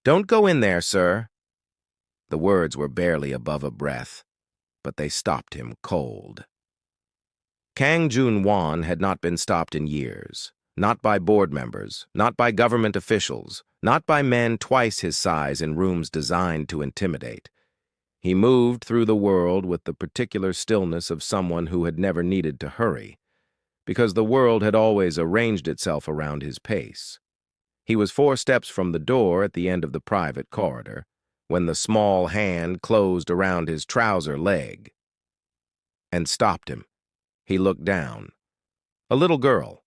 "Don't go in there, sir." The words were barely above a breath, but they stopped him cold. Kang Joon-won had not been stopped in years, not by board members, not by government officials, not by men twice his size in rooms designed to intimidate. He moved through the world with the particular stillness of someone who had never needed to hurry, because the world had always arranged itself around his pace. He was 4 steps from the door at the end of the private corridor, when the small hand closed around his trouser leg and stopped him. He looked down. A little girl,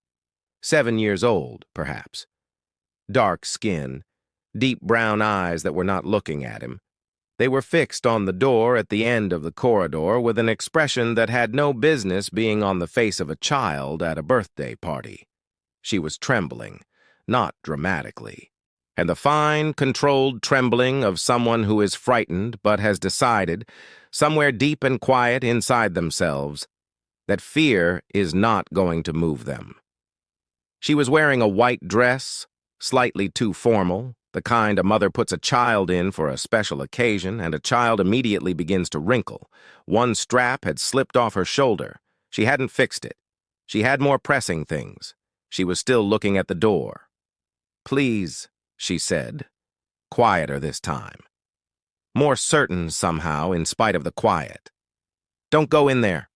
7 years old, perhaps. Dark skin, deep brown eyes that were not looking at him. They were fixed on the door at the end of the corridor with an expression that had no business being on the face of a child at a birthday party. She was trembling, not dramatically, and the fine, controlled trembling of someone who is frightened but has decided, somewhere deep and quiet inside themselves, that fear is not going to move them. She was wearing a white dress, slightly too formal, the kind a mother puts a child in for a special occasion, and a child immediately begins to wrinkle. One strap had slipped off her shoulder. She hadn't fixed it. She had more pressing things. She was still looking at the door. "Please," she said, quieter this time. More certain somehow, in spite of the quiet. "Don't go in there."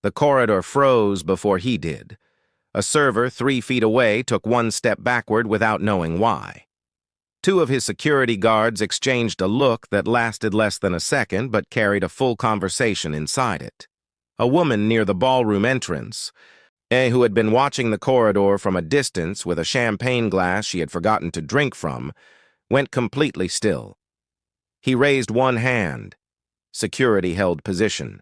The corridor froze before he did. A server 3 feet away took 1 step backward without knowing why. 2 of his security guards exchanged a look that lasted less than a second but carried a full conversation inside it. A woman near the ballroom entrance, who had been watching the corridor from a distance with a champagne glass she had forgotten to drink from, went completely still. He raised one hand. Security held position.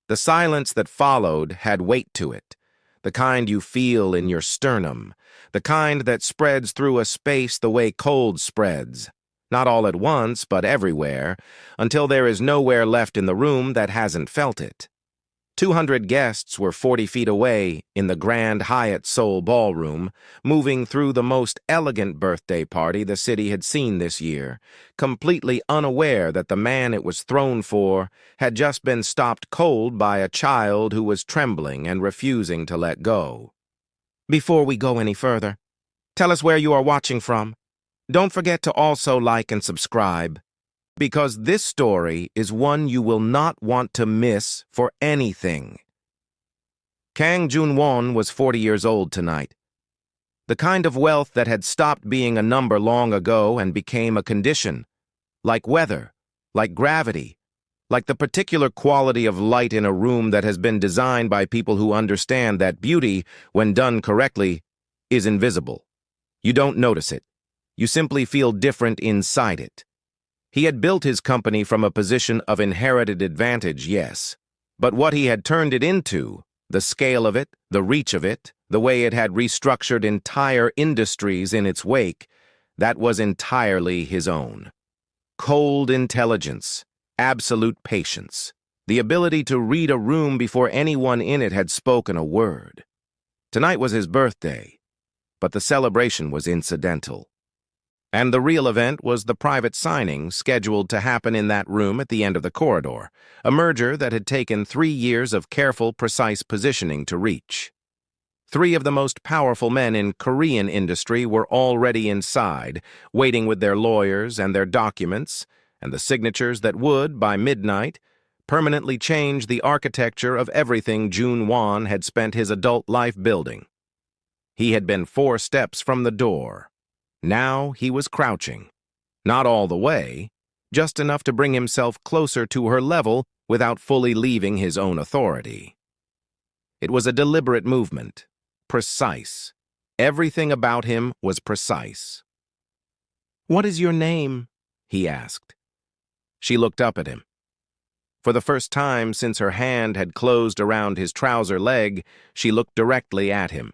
The silence that followed had weight to it, the kind you feel in your sternum, the kind that spreads through a space the way cold spreads, not all at once, but everywhere, until there is nowhere left in the room that hasn't felt it. 200 guests were 40 feet away in the Grand Hyatt Seoul Ballroom, moving through the most elegant birthday party the city had seen this year, completely unaware that the man it was thrown for had just been stopped cold by a child who was trembling and refusing to let go. "Before we go any further, tell us where you are watching from. Don't forget to also like and subscribe, because this story is one you will not want to miss for anything." Kang Joon-won was 40 years old tonight. The kind of wealth that had stopped being a number long ago and became a condition, like weather, like gravity, like the particular quality of light in a room that has been designed by people who understand that beauty, when done correctly, is invisible. You don't notice it. You simply feel different inside it. He had built his company from a position of inherited advantage, yes, but what he had turned it into, the scale of it, the reach of it, the way it had restructured entire industries in its wake, that was entirely his own. Cold intelligence, absolute patience, the ability to read a room before anyone in it had spoken a word. Tonight was his birthday, but the celebration was incidental. And the real event was the private signing scheduled to happen in that room at the end of the corridor, a merger that had taken 3 years of careful, precise positioning to reach. 3 of the most powerful men in Korean industry were already inside, waiting with their lawyers and their documents, and the signatures that would, by midnight, permanently change the architecture of everything Joon-won had spent his adult life building. He had been 4 steps from the door. Now he was crouching. Not all the way, just enough to bring himself closer to her level without fully leaving his own authority. It was a deliberate movement, precise. Everything about him was precise. "What is your name?" he asked. She looked up at him. For the first time since her hand had closed around his trouser leg, she looked directly at him.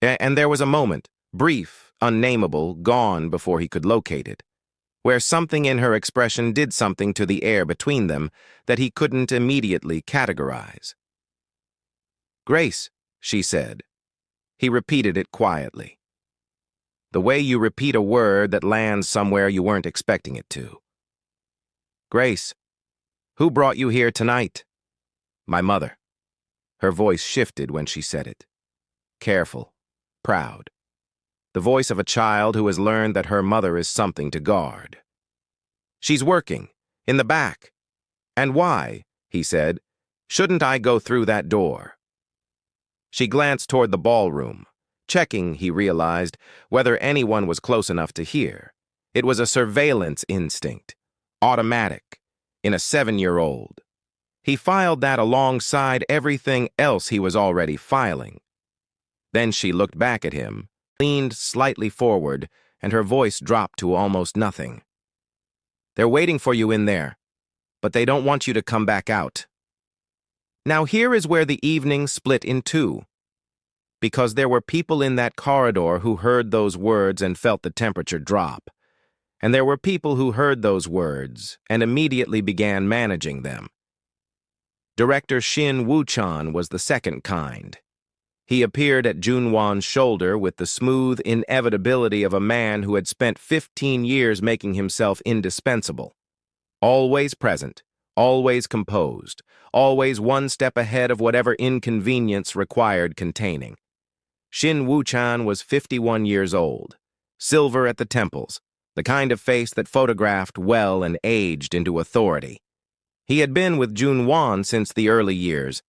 And there was a moment, brief, unnameable, gone before he could locate it, where something in her expression did something to the air between them that he couldn't immediately categorize. "Grace," she said. He repeated it quietly. The way you repeat a word that lands somewhere you weren't expecting it to. Grace, who brought you here tonight? My mother. Her voice shifted when she said it. Careful, proud. The voice of a child who has learned that her mother is something to guard. She's working, in the back. And why, he said, shouldn't I go through that door? She glanced toward the ballroom, checking, he realized, whether anyone was close enough to hear. It was a surveillance instinct, automatic, in a 7-year-old. He filed that alongside everything else he was already filing. Then she looked back at him, leaned slightly forward, and her voice dropped to almost nothing. They're waiting for you in there, but they don't want you to come back out. Now here is where the evening split in two, because there were people in that corridor who heard those words and felt the temperature drop, and there were people who heard those words and immediately began managing them. Director Shin Woo-chan was the second kind. He appeared at Joon-won's shoulder with the smooth inevitability of a man who had spent 15 years making himself indispensable. Always present, always composed, always one step ahead of whatever inconvenience required containing. Shin Woo-chan was 51 years old, silver at the temples, the kind of face that photographed well and aged into authority. He had been with Joon-won since the early years,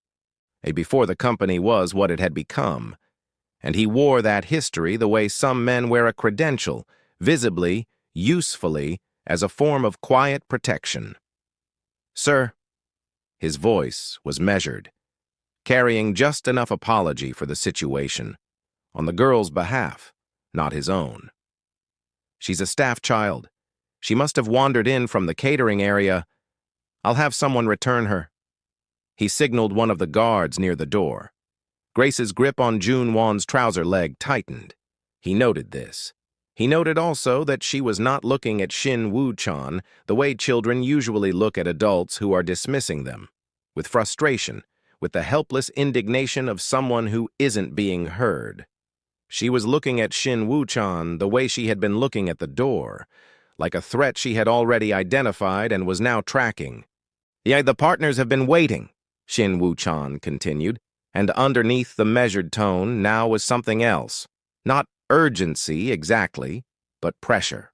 before the company was what it had become, and he wore that history the way some men wear a credential, visibly, usefully, as a form of quiet protection. Sir, his voice was measured, carrying just enough apology for the situation, on the girl's behalf, not his own. She's a staff child. She must have wandered in from the catering area. I'll have someone return her. He signaled one of the guards near the door. Grace's grip on Joon-won's trouser leg tightened. He noted this. He noted also that she was not looking at Shin Woo-chan the way children usually look at adults who are dismissing them, with frustration, with the helpless indignation of someone who isn't being heard. She was looking at Shin Woo-chan the way she had been looking at the door, like a threat she had already identified and was now tracking. Yeah, the partners have been waiting, Shin Woo-chan continued, and underneath the measured tone now was something else. Not urgency exactly, but pressure.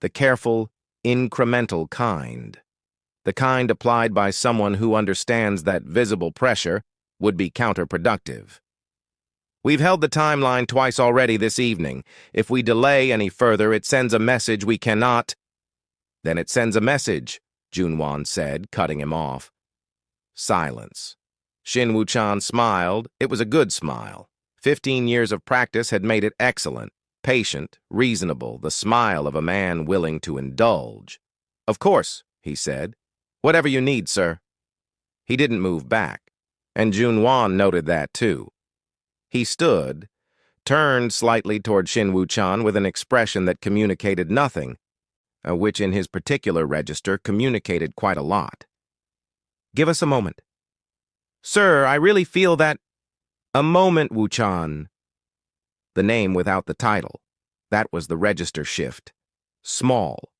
The careful, incremental kind. The kind applied by someone who understands that visible pressure would be counterproductive. We've held the timeline twice already this evening. If we delay any further, it sends a message we cannot. Then it sends a message, Joon-won said, cutting him off. Silence. Shin Woo-chan smiled. It was a good smile. 15 years of practice had made it excellent, patient, reasonable, the smile of a man willing to indulge. Of course, he said. Whatever you need, sir. He didn't move back, and Joon-won noted that too. He stood, turned slightly toward Shin Woo-chan with an expression that communicated nothing, which in his particular register communicated quite a lot. Give us a moment. Sir, I really feel that... A moment, Woo-chan. The name without the title. That was the register shift. Small.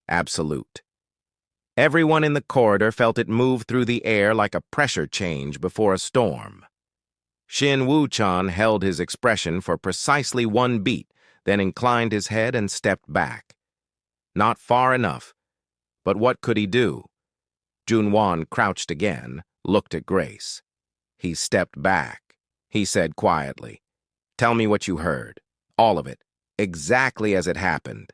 Absolute. Everyone in the corridor felt it move through the air like a pressure change before a storm. Shin Woo-chan held his expression for precisely one beat, then inclined his head and stepped back. Not far enough. But what could he do? Joon-won crouched again, looked at Grace. He stepped back. He said quietly, "Tell me what you heard. All of it. Exactly as it happened."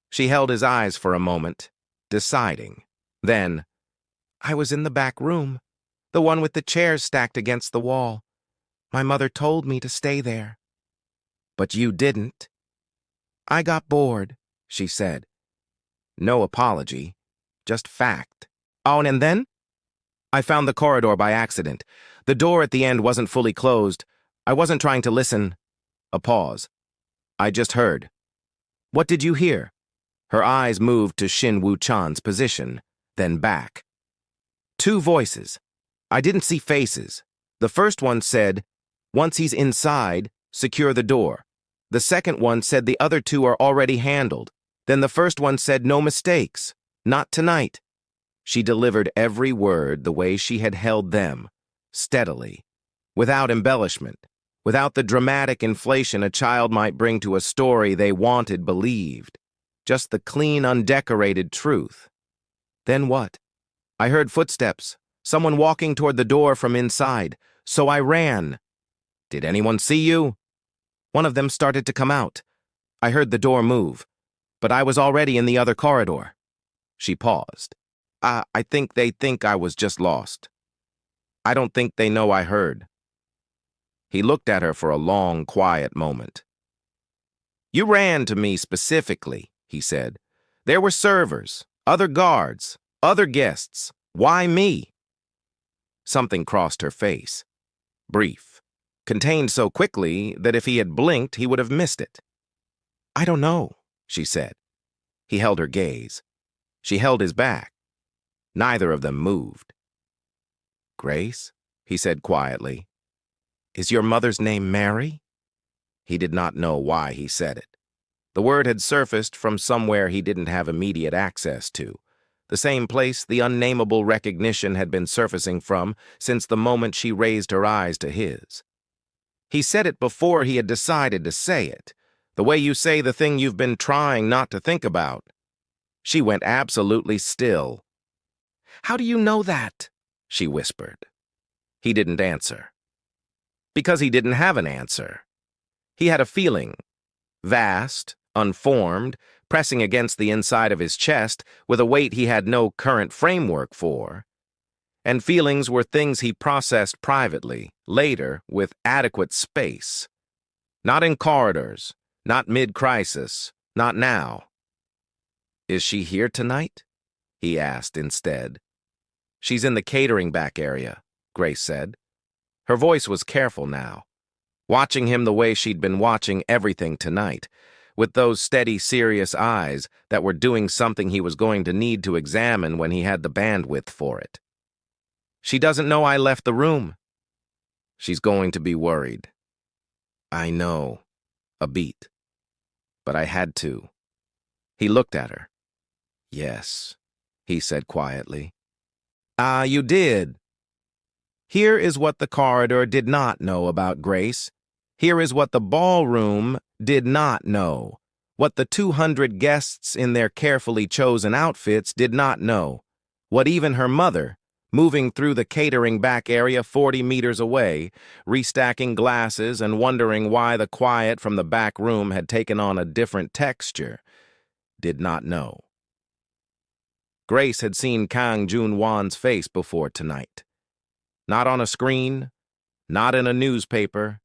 She held his eyes for a moment, deciding. Then, "I was in the back room, the one with the chairs stacked against the wall. My mother told me to stay there." "But you didn't." "I got bored," she said. No apology, just fact. "Oh, and then? I found the corridor by accident. The door at the end wasn't fully closed. I wasn't trying to listen." A pause. "I just heard." "What did you hear?" Her eyes moved to Shin Woo-chan's position, then back. Two voices. I didn't see faces. The first one said, "Once he's inside, secure the door." The second one said the other two are already handled. Then the first one said no mistakes. Not tonight. She delivered every word the way she had held them, steadily, without embellishment, without the dramatic inflation a child might bring to a story they wanted believed. Just the clean, undecorated truth. Then what? I heard footsteps, someone walking toward the door from inside, so I ran. Did anyone see you? One of them started to come out. I heard the door move, but I was already in the other corridor. She paused. I think they think I was just lost. I don't think they know I heard. He looked at her for a long, quiet moment. You ran to me specifically, he said. There were servers, other guards, other guests. Why me? Something crossed her face. Brief. Contained so quickly that if he had blinked, he would have missed it. I don't know, she said. He held her gaze. She held his back. Neither of them moved. Grace, he said quietly, is your mother's name Mary? He did not know why he said it. The word had surfaced from somewhere he didn't have immediate access to, the same place the unnameable recognition had been surfacing from since the moment she raised her eyes to his. He said it before he had decided to say it, the way you say the thing you've been trying not to think about. She went absolutely still. How do you know that? She whispered. He didn't answer. Because he didn't have an answer. He had a feeling, vast, unformed, pressing against the inside of his chest with a weight he had no current framework for. And feelings were things he processed privately, later, with adequate space. Not in corridors, not mid-crisis, not now. Is she here tonight? He asked instead. She's in the catering back area, Grace said. Her voice was careful now, watching him the way she'd been watching everything tonight, with those steady, serious eyes that were doing something he was going to need to examine when he had the bandwidth for it. She doesn't know I left the room. She's going to be worried. I know, a beat. But I had to. He looked at her. Yes, he said quietly. Ah, you did. Here is what the corridor did not know about Grace. Here is what the ballroom did not know. What the 200 guests in their carefully chosen outfits did not know. What even her mother, moving through the catering back area 40 meters away, restacking glasses and wondering why the quiet from the back room had taken on a different texture, did not know. Grace had seen Kang Joon-won's face before tonight. Not on a screen, not in a newspaper,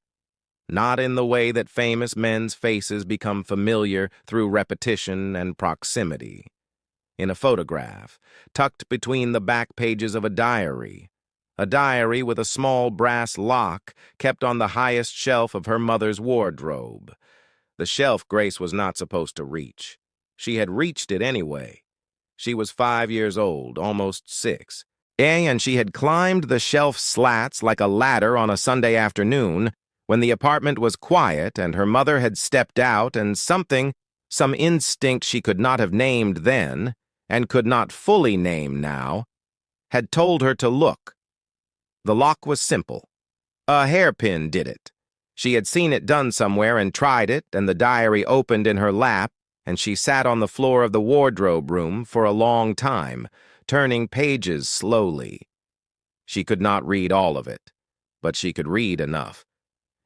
not in the way that famous men's faces become familiar through repetition and proximity. In a photograph, tucked between the back pages of a diary with a small brass lock kept on the highest shelf of her mother's wardrobe. The shelf Grace was not supposed to reach. She had reached it anyway. She was 5 years old, almost 6. And she had climbed the shelf slats like a ladder on a Sunday afternoon when the apartment was quiet and her mother had stepped out and some instinct she could not have named then and could not fully name now, had told her to look. The lock was simple. A hairpin did it. She had seen it done somewhere and tried it, and the diary opened in her lap, and she sat on the floor of the wardrobe room for a long time, turning pages slowly. She could not read all of it, but she could read enough.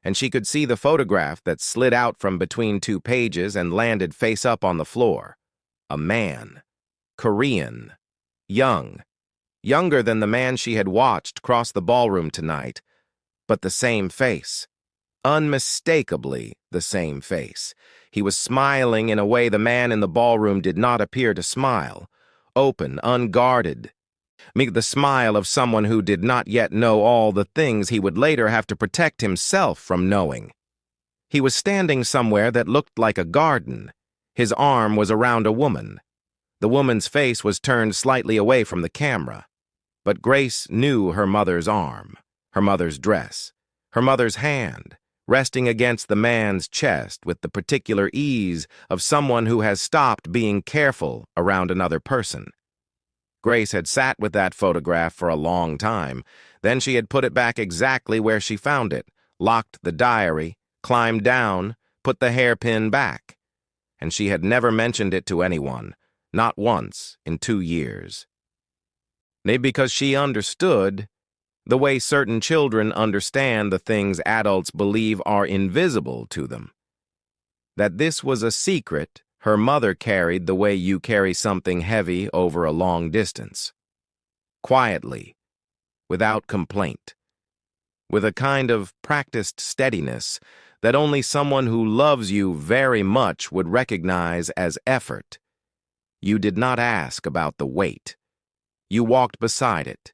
And she could see the photograph that slid out from between 2 pages and landed face up on the floor. A man. Korean. Young. Younger than the man she had watched cross the ballroom tonight, but the same face. Unmistakably the same face. He was smiling in a way the man in the ballroom did not appear to smile. Open, unguarded. The smile of someone who did not yet know all the things he would later have to protect himself from knowing. He was standing somewhere that looked like a garden. His arm was around a woman. The woman's face was turned slightly away from the camera. But Grace knew her mother's arm, her mother's dress, her mother's hand, resting against the man's chest with the particular ease of someone who has stopped being careful around another person. Grace had sat with that photograph for a long time. Then she had put it back exactly where she found it, locked the diary, climbed down, put the hairpin back. And she had never mentioned it to anyone, not once in 2 years. Maybe because she understood the way certain children understand the things adults believe are invisible to them. That this was a secret her mother carried the way you carry something heavy over a long distance. Quietly, without complaint, with a kind of practiced steadiness that only someone who loves you very much would recognize as effort. You did not ask about the weight. You walked beside it.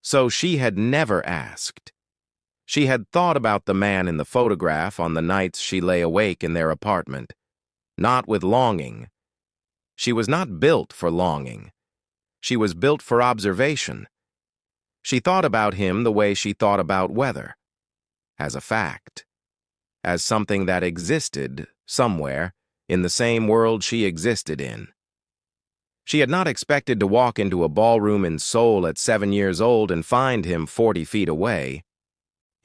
So she had never asked. She had thought about the man in the photograph on the nights she lay awake in their apartment, not with longing. She was not built for longing. She was built for observation. She thought about him the way she thought about weather, as a fact, as something that existed somewhere in the same world she existed in. She had not expected to walk into a ballroom in Seoul at 7 years old and find him 40 feet away.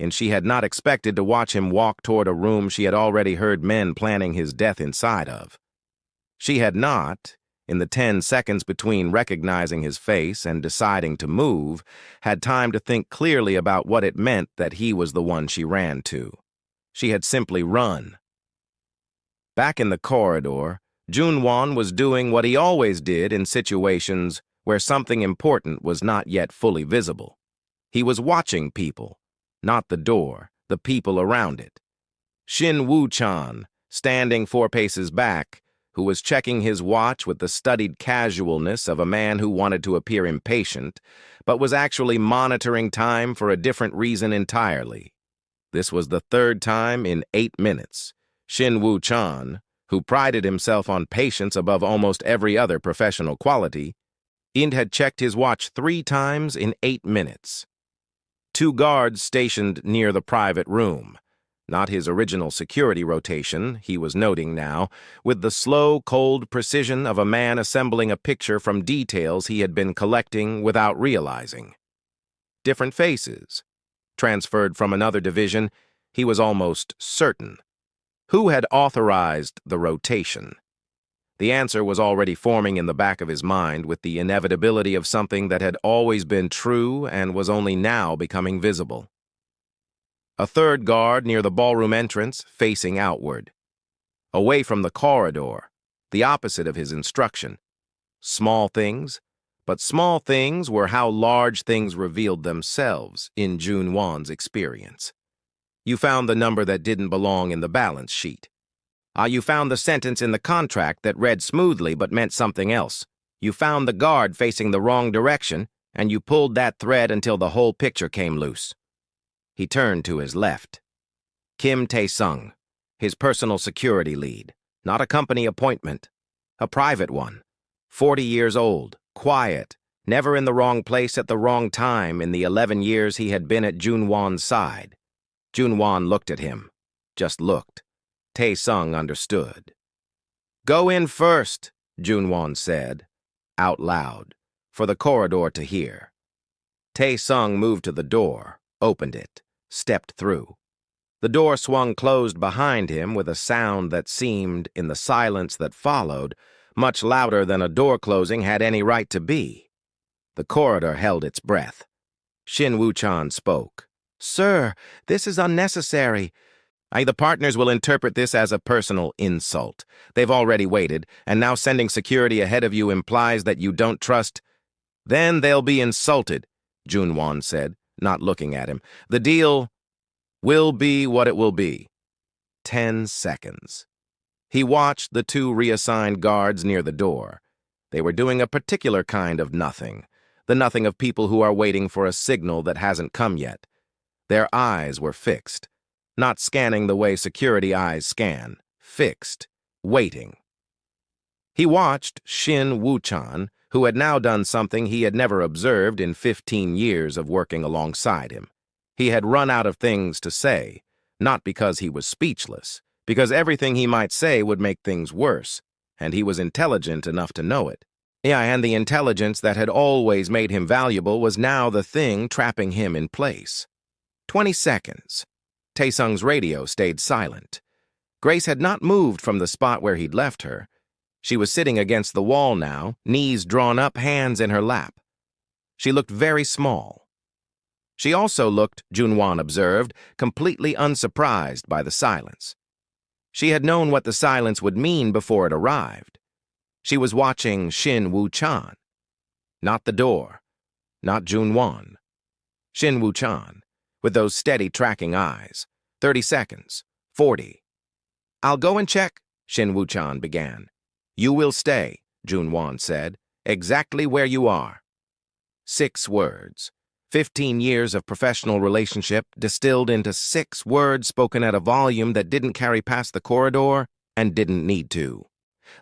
And she had not expected to watch him walk toward a room she had already heard men planning his death inside of. She had not, in the 10 seconds between recognizing his face and deciding to move, had time to think clearly about what it meant that he was the one she ran to. She had simply run. Back in the corridor, Joon-won was doing what he always did in situations where something important was not yet fully visible. He was watching people, not the door, the people around it. Shin Woo-chan, standing 4 paces back, who was checking his watch with the studied casualness of a man who wanted to appear impatient, but was actually monitoring time for a different reason entirely. This was the 3rd time in 8 minutes. Shin Woo-chan, who prided himself on patience above almost every other professional quality, had checked his watch 3 times in 8 minutes. 2 guards stationed near the private room. Not his original security rotation, he was noting now, with the slow, cold precision of a man assembling a picture from details he had been collecting without realizing. Different faces. Transferred from another division, he was almost certain. Who had authorized the rotation? The answer was already forming in the back of his mind with the inevitability of something that had always been true and was only now becoming visible. A 3rd guard near the ballroom entrance, facing outward. Away from the corridor, the opposite of his instruction. Small things, but small things were how large things revealed themselves in Joon-won's experience. You found the number that didn't belong in the balance sheet. You found the sentence in the contract that read smoothly but meant something else. You found the guard facing the wrong direction, and you pulled that thread until the whole picture came loose. He turned to his left. Kim Tae-sung, his personal security lead. Not a company appointment. A private one. 40 years old, quiet, never in the wrong place at the wrong time in the 11 years he had been at Joon-won's side. Joon-won looked at him. Just looked. Tae-sung understood. "Go in first," Joon-won said, out loud, for the corridor to hear. Tae-sung moved to the door, opened it, stepped through. The door swung closed behind him with a sound that seemed, in the silence that followed, much louder than a door closing had any right to be. The corridor held its breath. Shin Woo-chan spoke. "Sir, this is unnecessary. The partners will interpret this as a personal insult. They've already waited, and now sending security ahead of you implies that you don't trust." "Then they'll be insulted," Joon-won said, not looking at him. "The deal will be what it will be." 10 seconds. He watched the 2 reassigned guards near the door. They were doing a particular kind of nothing, the nothing of people who are waiting for a signal that hasn't come yet. Their eyes were fixed, not scanning the way security eyes scan, fixed, waiting. He watched Shin Woo-chan, who had now done something he had never observed in 15 years of working alongside him. He had run out of things to say, Not because he was speechless, because everything he might say would make things worse, and he was intelligent enough to know it. Yeah, and the intelligence that had always made him valuable was now the thing trapping him in place. 20 seconds. Taesung's radio stayed silent. Grace had not moved from the spot where he'd left her. She was sitting against the wall now, knees drawn up, hands in her lap. She looked very small. She also looked, Joon-won observed, completely unsurprised by the silence. She had known what the silence would mean before it arrived. She was watching Shin Woo-chan. Not the door. Not Joon-won. Shin Woo-chan, with those steady tracking eyes. 30 seconds. 40. "I'll go and check," Shin Woo-chan began. "You will stay," Joon-won said, "exactly where you are." 6 words. 15 years of professional relationship distilled into 6 words spoken at a volume that didn't carry past the corridor and didn't need to.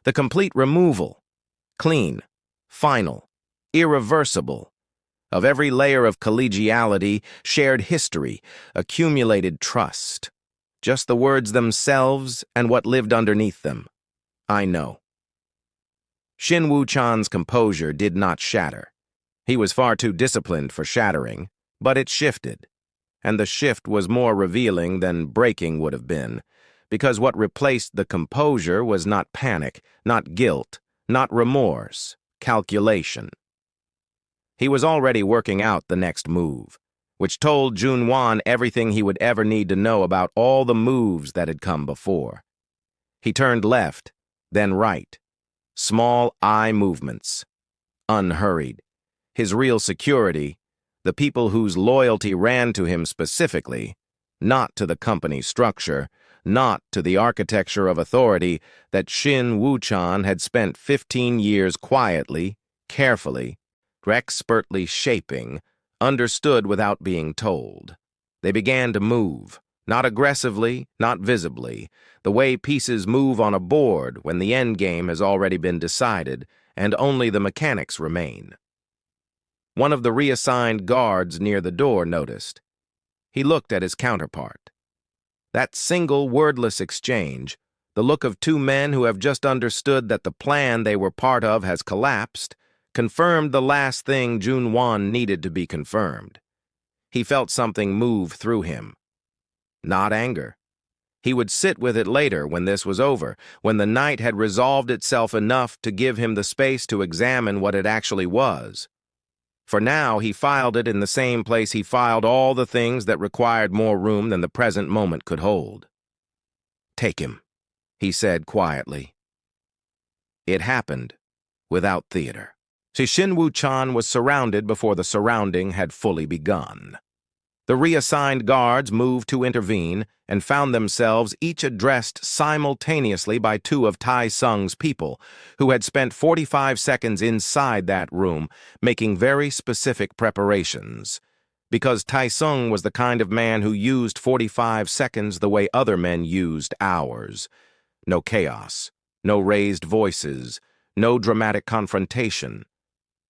The complete removal, clean, final, irreversible, of every layer of collegiality, shared history, accumulated trust. Just the words themselves and what lived underneath them. I know. Shin Woo-chan's composure did not shatter. He was far too disciplined for shattering, but it shifted. And the shift was more revealing than breaking would have been, because what replaced the composure was not panic, not guilt, not remorse, calculation. He was already working out the next move, which told Joon-won everything he would ever need to know about all the moves that had come before. He turned left, then right. Small eye movements. Unhurried. His real security, the people whose loyalty ran to him specifically, not to the company's structure, not to the architecture of authority that Shin Woo-chan had spent 15 years quietly, carefully, expertly shaping, understood without being told. They began to move, not aggressively, not visibly, the way pieces move on a board when the end game has already been decided and only the mechanics remain. One of the reassigned guards near the door noticed. He looked at his counterpart. That single wordless exchange, the look of 2 men who have just understood that the plan they were part of has collapsed, confirmed the last thing Joon-won needed to be confirmed. He felt something move through him. Not anger. He would sit with it later when this was over, when the night had resolved itself enough to give him the space to examine what it actually was. For now, he filed it in the same place he filed all the things that required more room than the present moment could hold. "Take him," he said quietly. It happened without theater. Shin Woo-chan was surrounded before the surrounding had fully begun. The reassigned guards moved to intervene and found themselves each addressed simultaneously by 2 of Taesung's people, who had spent 45 seconds inside that room making very specific preparations. Because Taesung was the kind of man who used 45 seconds the way other men used hours. No chaos, no raised voices, no dramatic confrontation.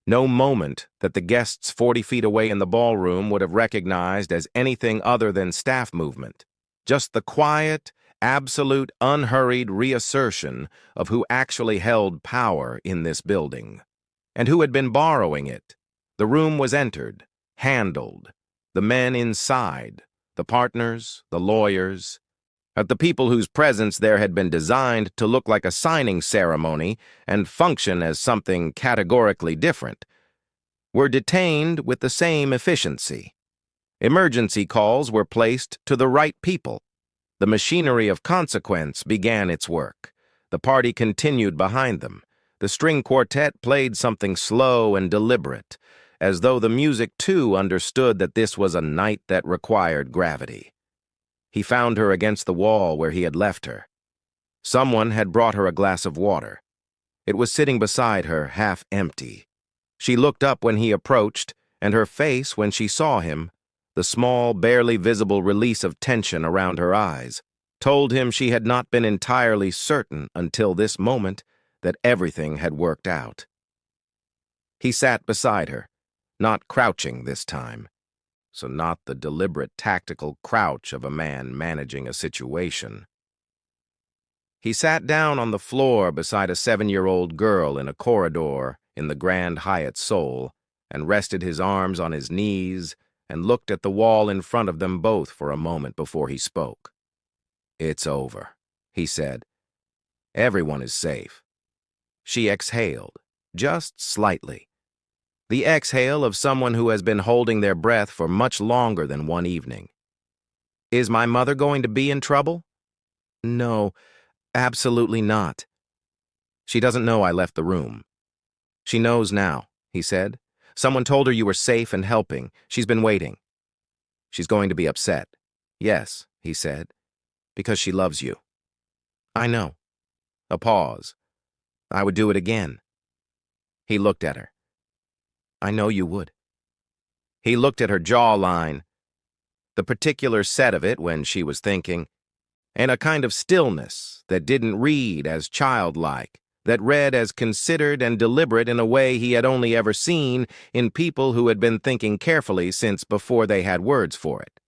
No moment that the guests 40 feet away in the ballroom would have recognized as anything other than staff movement. Just the quiet, absolute, unhurried reassertion of who actually held power in this building, and who had been borrowing it. The room was entered, handled, the men inside, the partners, the lawyers, at the people whose presence there had been designed to look like a signing ceremony and function as something categorically different, were detained with the same efficiency. Emergency calls were placed to the right people. The machinery of consequence began its work. The party continued behind them. The string quartet played something slow and deliberate, as though the music too understood that this was a night that required gravity. He found her against the wall where he had left her. Someone had brought her a glass of water. It was sitting beside her, half empty. She looked up when he approached, and her face, when she saw him, the small, barely visible release of tension around her eyes, told him she had not been entirely certain until this moment that everything had worked out. He sat beside her, not crouching this time, so not the deliberate tactical crouch of a man managing a situation. He sat down on the floor beside a 7-year-old girl in a corridor in the Grand Hyatt Seoul and rested his arms on his knees and looked at the wall in front of them both for a moment before he spoke. "It's over," he said. "Everyone is safe." She exhaled, just slightly. The exhale of someone who has been holding their breath for much longer than one evening. "Is my mother going to be in trouble?" "No, absolutely not." "She doesn't know I left the room." "She knows now," he said. "Someone told her you were safe and helping. She's been waiting." "She's going to be upset." "Yes," he said, "because she loves you." "I know." A pause. "I would do it again." He looked at her. "I know you would." He looked at her jawline, the particular set of it when she was thinking, and a kind of stillness that didn't read as childlike, that read as considered and deliberate in a way he had only ever seen in people who had been thinking carefully since before they had words for it.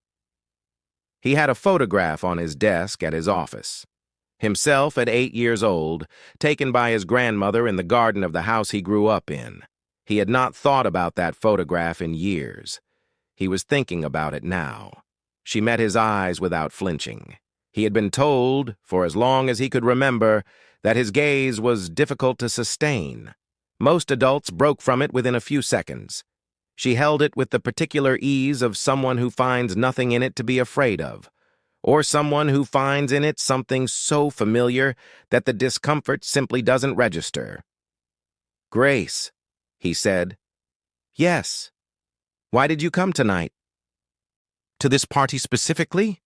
He had a photograph on his desk at his office. Himself at 8 years old, taken by his grandmother in the garden of the house he grew up in. He had not thought about that photograph in years. He was thinking about it now. She met his eyes without flinching. He had been told, for as long as he could remember, that his gaze was difficult to sustain. Most adults broke from it within a few seconds. She held it with the particular ease of someone who finds nothing in it to be afraid of, or someone who finds in it something so familiar that the discomfort simply doesn't register. "Grace," he said. "Yes. Why did you come tonight?" "To this party specifically?"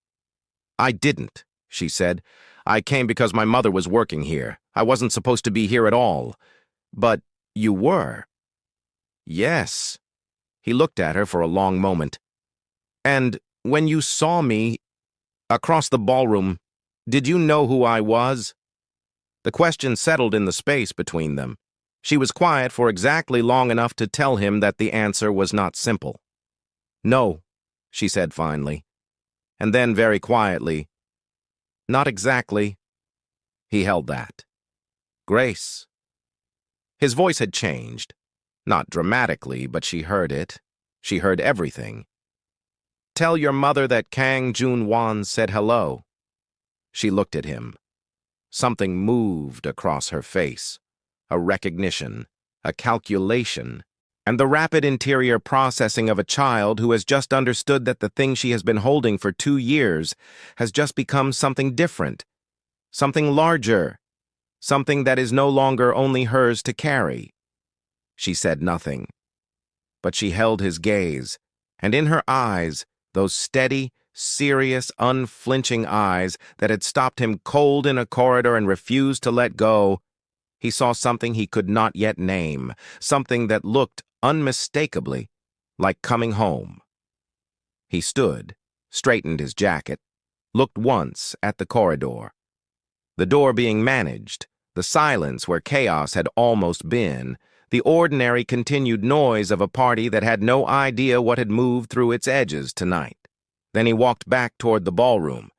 "I didn't," she said. "I came because my mother was working here. I wasn't supposed to be here at all." "But you were." "Yes." He looked at her for a long moment. "And when you saw me across the ballroom, did you know who I was?" The question settled in the space between them. She was quiet for exactly long enough to tell him that the answer was not simple. "No," she said finally. And then very quietly, "Not exactly." He held that. "Grace." His voice had changed. Not dramatically, but she heard it. She heard everything. "Tell your mother that Kang Joon-won said hello." She looked at him. Something moved across her face. A recognition, a calculation, and the rapid interior processing of a child who has just understood that the thing she has been holding for 2 years has just become something different, something larger, something that is no longer only hers to carry. She said nothing, but she held his gaze, and in her eyes, those steady, serious, unflinching eyes that had stopped him cold in a corridor and refused to let go, he saw something he could not yet name, something that looked unmistakably like coming home. He stood, straightened his jacket, looked once at the corridor. The door being managed, the silence where chaos had almost been, the ordinary continued noise of a party that had no idea what had moved through its edges tonight. Then he walked back toward the ballroom.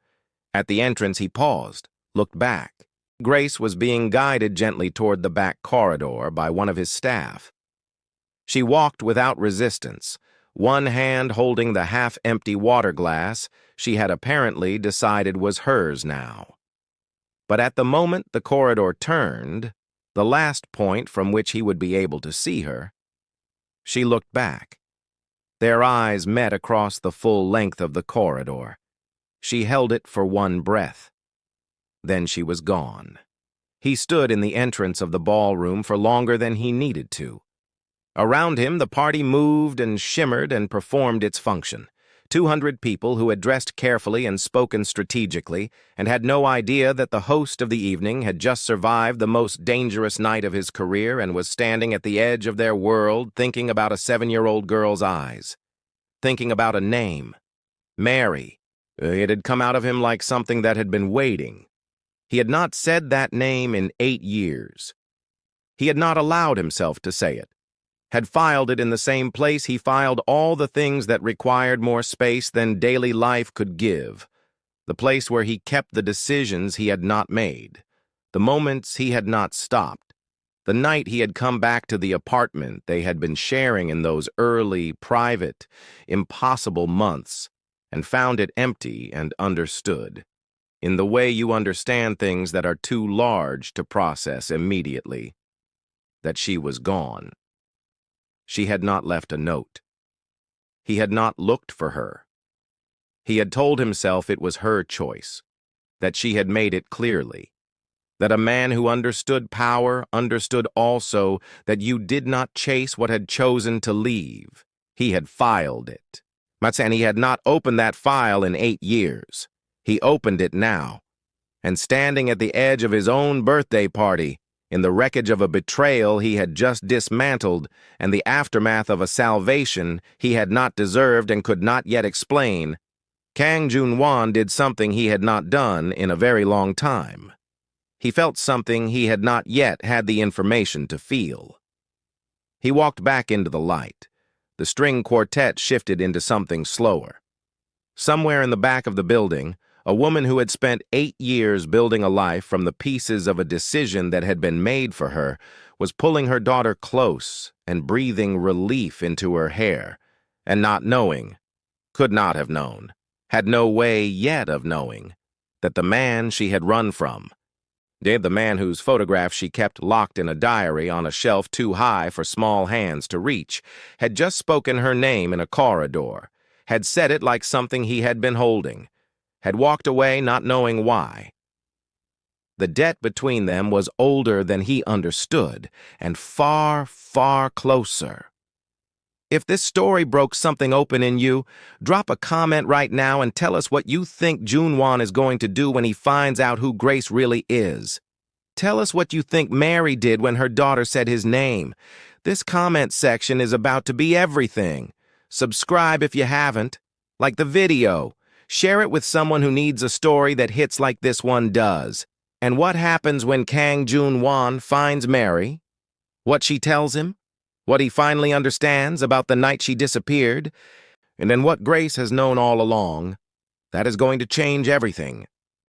At the entrance he paused, looked back. Grace was being guided gently toward the back corridor by one of his staff. She walked without resistance, one hand holding the half-empty water glass she had apparently decided was hers now. But at the moment the corridor turned, the last point from which he would be able to see her, she looked back. Their eyes met across the full length of the corridor. She held it for one breath. Then she was gone. He stood in the entrance of the ballroom for longer than he needed to. Around him, the party moved and shimmered and performed its function. 200 people who had dressed carefully and spoken strategically and had no idea that the host of the evening had just survived the most dangerous night of his career and was standing at the edge of their world thinking about a 7-year-old girl's eyes, thinking about a name, Mary. It had come out of him like something that had been waiting. He had not said that name in 8 years. He had not allowed himself to say it. had filed it in the same place he filed all the things that required more space than daily life could give, the place where he kept the decisions he had not made, the moments he had not stopped, the night he had come back to the apartment they had been sharing in those early, private, impossible months, and found it empty and understood, in the way you understand things that are too large to process immediately, that she was gone. She had not left a note. He had not looked for her. He had told himself it was her choice, that she had made it clearly, that a man who understood power understood also that you did not chase what had chosen to leave. He had filed it. And he had not opened that file in 8 years. He opened it now, and standing at the edge of his own birthday party, in the wreckage of a betrayal he had just dismantled and the aftermath of a salvation he had not deserved and could not yet explain, Kang Joon-won did something he had not done in a very long time. He felt something he had not yet had the information to feel. He walked back into the light. The string quartet shifted into something slower. Somewhere in the back of the building, a woman who had spent 8 years building a life from the pieces of a decision that had been made for her was pulling her daughter close and breathing relief into her hair, and not knowing, could not have known, had no way yet of knowing, that the man she had run from, the man whose photograph she kept locked in a diary on a shelf too high for small hands to reach, had just spoken her name in a corridor, had said it like something he had been holding, had walked away not knowing why. The debt between them was older than he understood, and far, far closer. If this story broke something open in you, drop a comment right now and tell us what you think Joon-won is going to do when he finds out who Grace really is. Tell us what you think Mary did when her daughter said his name. This comment section is about to be everything. Subscribe if you haven't. Like the video. Share it with someone who needs a story that hits like this one does. And what happens when Kang Joon-won finds Mary? What she tells him? What he finally understands about the night she disappeared? And then what Grace has known all along? That is going to change everything.